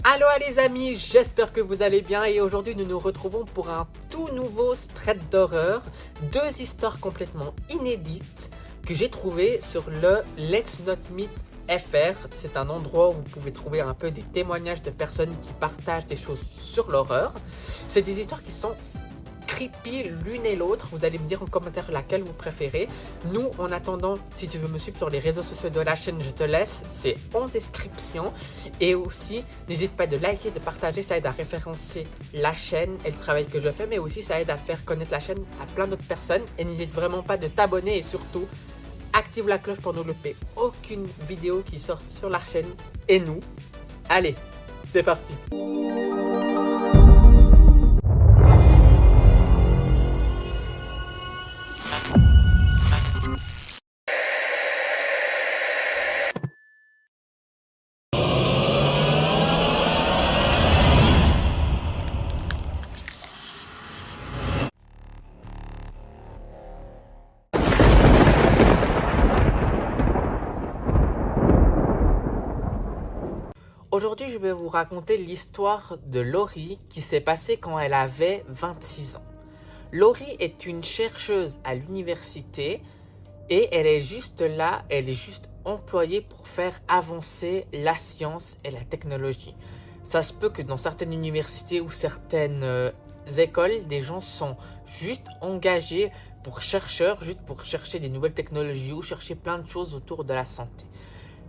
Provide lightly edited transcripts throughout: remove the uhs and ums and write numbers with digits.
Allo les amis, j'espère que vous allez bien et aujourd'hui nous nous retrouvons pour un tout nouveau thread d'horreur. Deux histoires complètement inédites que j'ai trouvées sur le Let's Not Meet FR. C'est un endroit où vous pouvez trouver un peu des témoignages de personnes qui partagent des choses sur l'horreur. C'est des histoires qui sont creepy l'une et l'autre. Vous allez me dire en commentaire laquelle vous préférez. Nous, en attendant, si tu veux me suivre sur les réseaux sociaux de la chaîne, je te laisse, c'est en description. Et aussi, n'hésite pas de liker, de partager, ça aide à référencer la chaîne et le travail que je fais, mais aussi ça aide à faire connaître la chaîne à plein d'autres personnes. Et n'hésite vraiment pas de t'abonner et surtout, active la cloche pour ne louper aucune vidéo qui sort sur la chaîne et nous. Allez, c'est parti. Aujourd'hui, je vais vous raconter l'histoire de Laurie qui s'est passée quand elle avait 26 ans. Laurie est une chercheuse à l'université et elle est juste là, elle est juste employée pour faire avancer la science et la technologie. Ça se peut que dans certaines universités ou certaines écoles, des gens sont juste engagés pour chercheurs, juste pour chercher des nouvelles technologies ou chercher plein de choses autour de la santé.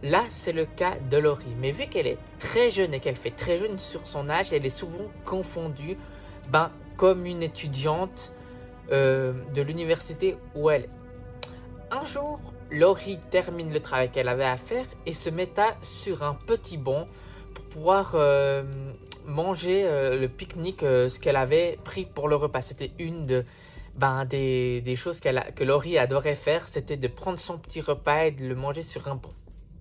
Là, c'est le cas de Laurie. Mais vu qu'elle est très jeune et qu'elle fait très jeune sur son âge, elle est souvent confondue comme une étudiante de l'université où elle est. Un jour, Laurie termine le travail qu'elle avait à faire et se met sur un petit banc pour pouvoir manger le pique-nique, ce qu'elle avait pris pour le repas. C'était une des choses que Laurie adorait faire, c'était de prendre son petit repas et de le manger sur un banc.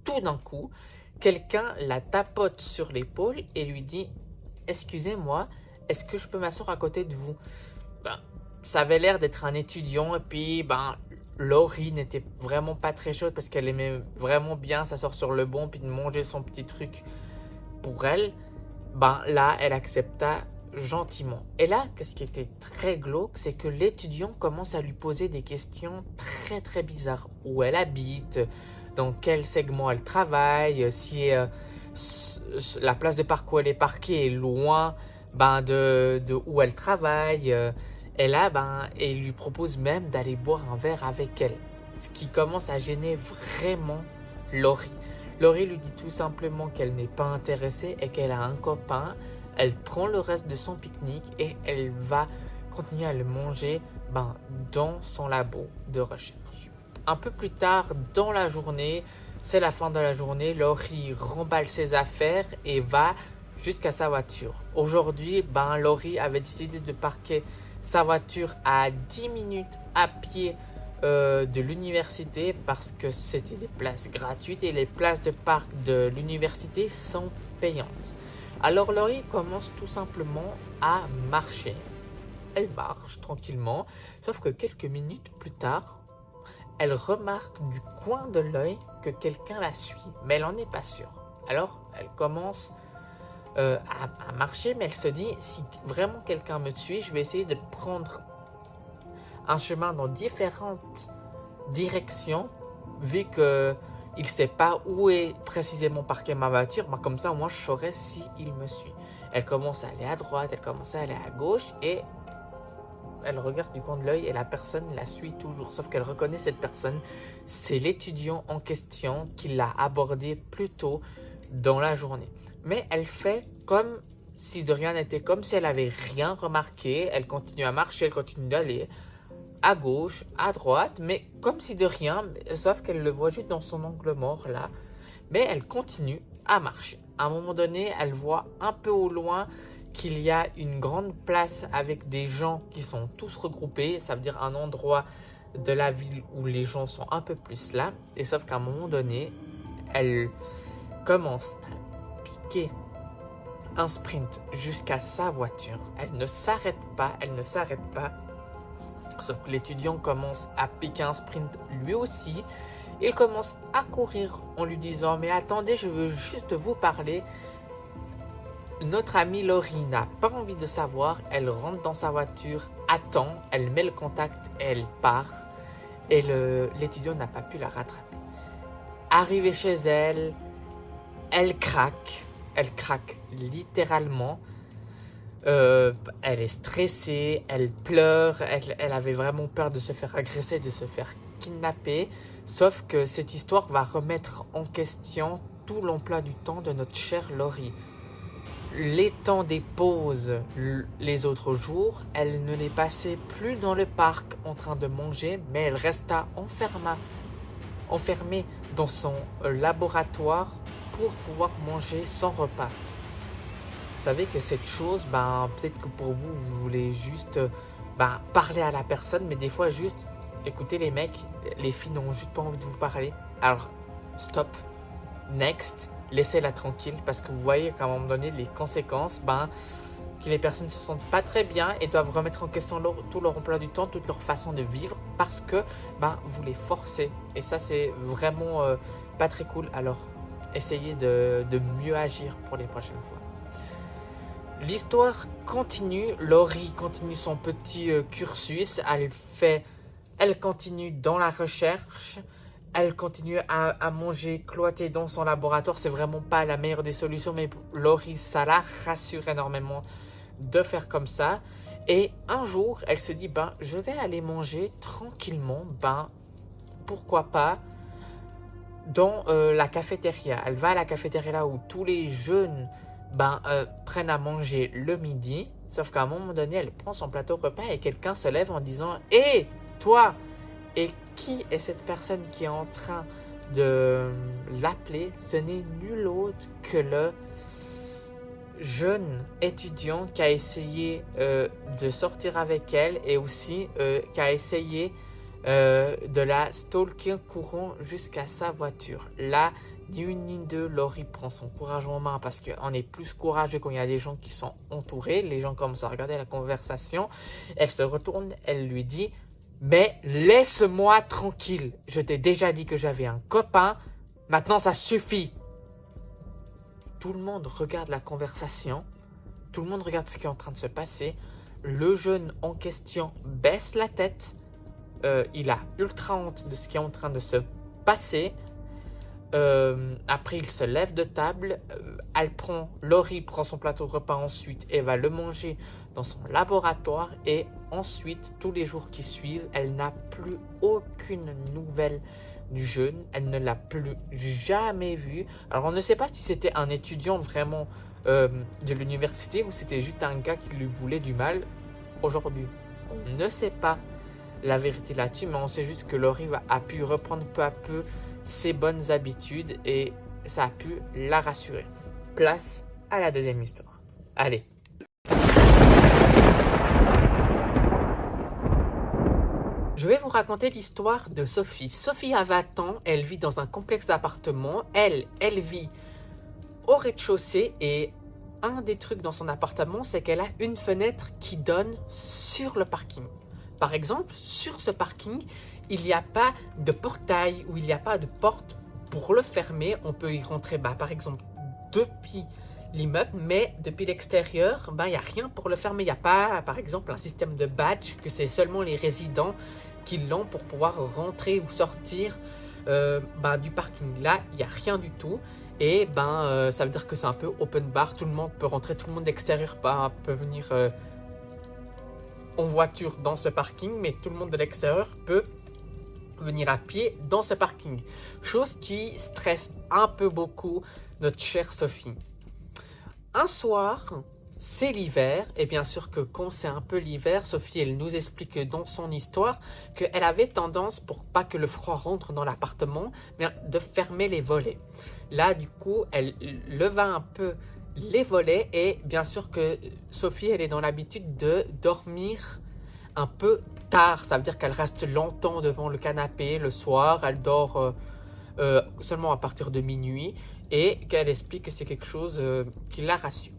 Tout d'un coup, quelqu'un la tapote sur l'épaule et lui dit « Excusez-moi, est-ce que je peux m'asseoir à côté de vous ?» Ça avait l'air d'être un étudiant et puis Laurie n'était vraiment pas très chaude parce qu'elle aimait vraiment bien s'asseoir sur le banc puis de manger son petit truc pour elle. Là, elle accepta gentiment. Et là, ce qui était très glauque, c'est que l'étudiant commence à lui poser des questions très très bizarres. Où elle habite, dans quel segment elle travaille, si la place de parc où elle est parquée est loin de où elle travaille. Et là, elle lui propose même d'aller boire un verre avec elle. Ce qui commence à gêner vraiment Laurie. Laurie lui dit tout simplement qu'elle n'est pas intéressée et qu'elle a un copain. Elle prend le reste de son pique-nique et elle va continuer à le manger dans son labo de recherche. Un peu plus tard dans la journée, c'est la fin de la journée, Laurie remballe ses affaires et va jusqu'à sa voiture. Aujourd'hui, Laurie avait décidé de parquer sa voiture à 10 minutes à pied de l'université parce que c'était des places gratuites et les places de parc de l'université sont payantes. Alors Laurie commence tout simplement à marcher. Elle marche tranquillement, sauf que quelques minutes plus tard, elle remarque du coin de l'œil que quelqu'un la suit, mais elle n'en est pas sûre. Alors, elle commence à marcher, mais elle se dit, si vraiment quelqu'un me suit, je vais essayer de prendre un chemin dans différentes directions, vu qu'il ne sait pas où est précisément parquée ma voiture, comme ça, moi, je saurais s'il me suit. Elle commence à aller à droite, elle commence à aller à gauche, et elle regarde du coin de l'œil et la personne la suit toujours, sauf qu'elle reconnaît cette personne. C'est l'étudiant en question qui l'a abordé plus tôt dans la journée. Mais elle fait comme si de rien n'était, comme si elle n'avait rien remarqué. Elle continue à marcher, elle continue d'aller à gauche, à droite, mais comme si de rien, sauf qu'elle le voit juste dans son angle mort là. Mais elle continue à marcher. À un moment donné, elle voit un peu au loin qu'il y a une grande place avec des gens qui sont tous regroupés. Ça veut dire un endroit de la ville où les gens sont un peu plus là. Et sauf qu'à un moment donné, elle commence à piquer un sprint jusqu'à sa voiture. Elle ne s'arrête pas, Sauf que l'étudiant commence à piquer un sprint lui aussi. Il commence à courir en lui disant « Mais attendez, je veux juste vous parler ». Notre amie Laurie n'a pas envie de savoir, elle rentre dans sa voiture, attend, elle met le contact et elle part. Et l'étudiant n'a pas pu la rattraper. Arrivée chez elle, elle craque littéralement. Elle est stressée, elle pleure, elle avait vraiment peur de se faire agresser, de se faire kidnapper. Sauf que cette histoire va remettre en question tout l'emploi du temps de notre chère Laurie. Les temps des pauses, les autres jours, elle ne les passait plus dans le parc en train de manger, mais elle resta enfermée dans son laboratoire pour pouvoir manger son repas. Vous savez que cette chose, peut-être que pour vous, vous voulez juste parler à la personne, mais des fois juste, écoutez les mecs, les filles n'ont juste pas envie de vous parler. Alors, stop, next, laissez-la tranquille, parce que vous voyez qu'à un moment donné, les conséquences, que les personnes ne se sentent pas très bien et doivent remettre en question tout leur emploi du temps, toute leur façon de vivre, parce que vous les forcez. Et ça, c'est vraiment pas très cool. Alors, essayez de mieux agir pour les prochaines fois. L'histoire continue, Laurie continue son petit cursus, elle continue dans la recherche, elle continue à manger cloîtrée dans son laboratoire. C'est vraiment pas la meilleure des solutions, mais Laurie, ça la rassure énormément de faire comme ça. Et un jour, elle se dit, je vais aller manger tranquillement, pourquoi pas, dans la cafétéria. Elle va à la cafétéria là où tous les jeunes prennent à manger le midi, sauf qu'à un moment donné, elle prend son plateau repas et quelqu'un se lève en disant « Hé, toi !» Et qui est cette personne qui est en train de l'appeler? Ce n'est nul autre que le jeune étudiant qui a essayé de sortir avec elle et aussi qui a essayé de la stalker courant jusqu'à sa voiture. Là, ni une ni deux, Laurie prend son courage en main parce qu'on est plus courageux quand il y a des gens qui sont entourés. Les gens commencent à regarder la conversation. Elle se retourne, elle lui dit « Mais laisse-moi tranquille. Je t'ai déjà dit que j'avais un copain. Maintenant, ça suffit. » Tout le monde regarde la conversation. Tout le monde regarde ce qui est en train de se passer. Le jeune en question baisse la tête. Il a ultra honte de ce qui est en train de se passer. Après il se lève de table, Laurie prend son plateau de repas ensuite et va le manger dans son laboratoire, et ensuite tous les jours qui suivent elle n'a plus aucune nouvelle du jeune, elle ne l'a plus jamais vu. Alors on ne sait pas si c'était un étudiant vraiment de l'université ou c'était juste un gars qui lui voulait du mal. Aujourd'hui on ne sait pas la vérité là-dessus, mais on sait juste que Laurie a pu reprendre peu à peu ses bonnes habitudes et ça a pu la rassurer. Place à la deuxième histoire. Allez. Je vais vous raconter l'histoire de Sophie. Sophie a 20 ans, elle vit dans un complexe d'appartements. Elle vit au rez-de-chaussée et un des trucs dans son appartement, c'est qu'elle a une fenêtre qui donne sur le parking. Par exemple, sur ce parking, il n'y a pas de portail ou il n'y a pas de porte pour le fermer. On peut y rentrer, par exemple, depuis l'immeuble, mais depuis l'extérieur, il n'y a rien pour le fermer. Il n'y a pas, par exemple, un système de badge que c'est seulement les résidents qui l'ont pour pouvoir rentrer ou sortir du parking. Là, il n'y a rien du tout. Et ça veut dire que c'est un peu open bar. Tout le monde peut rentrer, tout le monde d'extérieur peut venir en voiture dans ce parking, mais tout le monde de l'extérieur peut venir à pied dans ce parking. Chose qui stresse un peu beaucoup notre chère Sophie. Un soir, c'est l'hiver, et bien sûr que quand c'est un peu l'hiver, Sophie, elle nous explique dans son histoire qu'elle avait tendance, pour pas que le froid rentre dans l'appartement, de fermer les volets. Là, du coup, elle leva un peu les volets, et bien sûr que Sophie, elle est dans l'habitude de dormir un peu tard. Ça veut dire qu'elle reste longtemps devant le canapé le soir. Elle dort seulement à partir de minuit, et qu'elle explique que c'est quelque chose qui la rassure.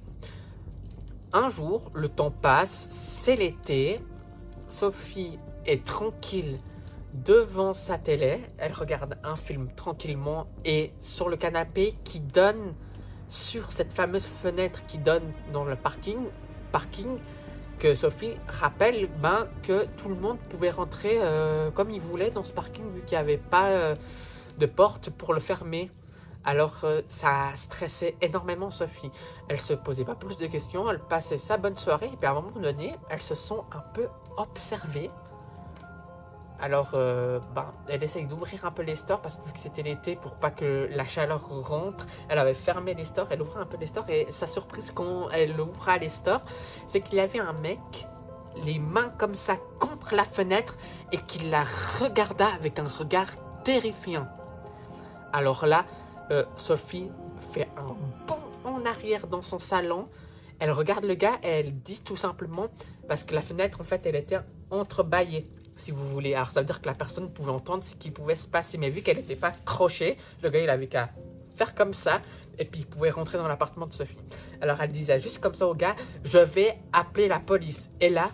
Un jour, le temps passe, c'est l'été. Sophie est tranquille devant sa télé. Elle regarde un film tranquillement, et sur le canapé qui donne sur cette fameuse fenêtre qui donne dans le parking que Sophie rappelle que tout le monde pouvait rentrer comme il voulait dans ce parking vu qu'il n'y avait pas de porte pour le fermer. Alors ça stressait énormément Sophie. Elle se posait pas plus de questions, elle passait sa bonne soirée et puis à un moment donné, elles se sont un peu observées. Alors elle essaye d'ouvrir un peu les stores parce que vu que c'était l'été pour pas que la chaleur rentre, elle avait fermé les stores, elle ouvrait un peu les stores et sa surprise quand elle ouvra les stores, c'est qu'il y avait un mec, les mains comme ça contre la fenêtre et qu'il la regarda avec un regard terrifiant. Alors là, Sophie fait un bond en arrière dans son salon. Elle regarde le gars et elle dit tout simplement, parce que la fenêtre en fait elle était entrebâillée si vous voulez. Alors ça veut dire que la personne pouvait entendre ce qui pouvait se passer, mais vu qu'elle n'était pas crochée, le gars il avait qu'à faire comme ça et puis il pouvait rentrer dans l'appartement de Sophie. Alors elle disait juste comme ça au gars, je vais appeler la police. Et là,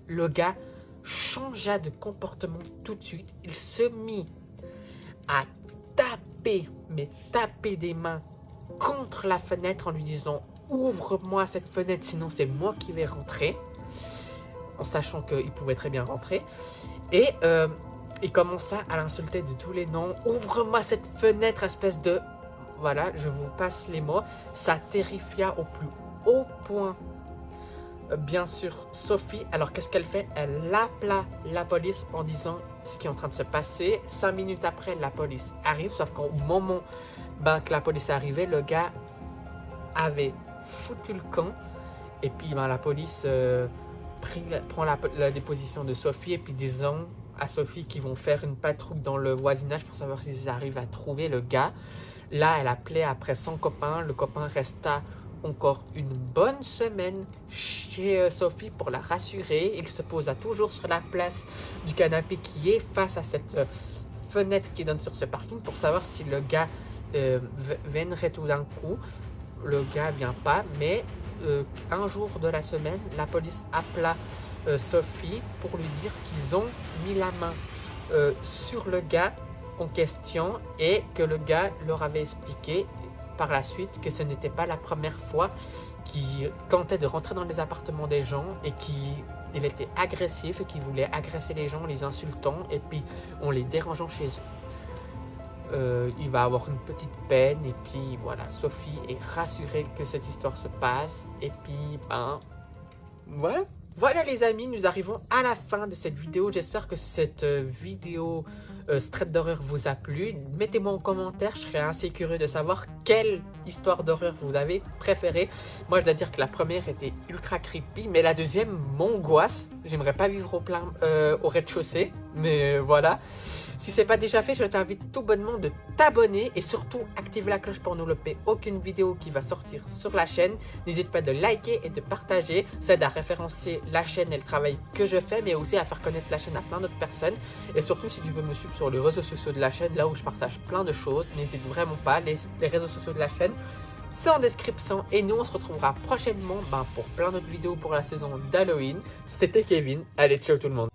le gars changea de comportement tout de suite. Il se mit à taper des mains contre la fenêtre en lui disant ouvre-moi cette fenêtre sinon c'est moi qui vais rentrer, en sachant qu'il pouvait très bien rentrer. Et il commença à l'insulter de tous les noms. Ouvre-moi cette fenêtre, espèce de... Voilà, je vous passe les mots. Ça terrifia au plus haut point bien sûr Sophie. Alors qu'est-ce qu'elle fait? Elle appela la police en disant ce qui est en train de se passer. 5 minutes après, la police arrive, sauf qu'au moment que la police est arrivée, le gars avait foutu le camp. Et puis la police prend la déposition de Sophie et puis disant à Sophie qu'ils vont faire une patrouille dans le voisinage pour savoir s'ils arrivent à trouver le gars. Là, elle appelait après son copain. Le copain resta encore une bonne semaine chez Sophie pour la rassurer. Il se posa toujours sur la place du canapé qui est face à cette fenêtre qui donne sur ce parking pour savoir si le gars viendrait tout d'un coup. Le gars vient pas, mais un jour de la semaine, la police appela Sophie pour lui dire qu'ils ont mis la main sur le gars en question et que le gars leur avait expliqué par la suite que ce n'était pas la première fois qu'il tentait de rentrer dans les appartements des gens et qu'il était agressif et qu'il voulait agresser les gens en les insultant et puis en les dérangeant chez eux. Il va avoir une petite peine et puis voilà, Sophie est rassurée que cette histoire se passe et puis voilà. Voilà les amis, nous arrivons à la fin de cette vidéo. J'espère que cette vidéo Straight d'horreur vous a plu. Mettez-moi en commentaire, je serais assez curieux de savoir quelle histoire d'horreur vous avez préférée. Moi je dois dire que la première était ultra creepy, mais la deuxième m'angoisse. J'aimerais pas vivre au rez-de-chaussée, mais voilà. Si ce n'est pas déjà fait, je t'invite tout bonnement de t'abonner et surtout activer la cloche pour ne louper aucune vidéo qui va sortir sur la chaîne. N'hésite pas de liker et de partager, ça aide à référencer la chaîne et le travail que je fais, mais aussi à faire connaître la chaîne à plein d'autres personnes. Et surtout si tu peux me suivre sur les réseaux sociaux de la chaîne, là où je partage plein de choses, n'hésite vraiment pas, les réseaux sociaux de la chaîne, c'est en description. Et nous on se retrouvera prochainement pour plein d'autres vidéos pour la saison d'Halloween. C'était Kevin, allez ciao tout le monde.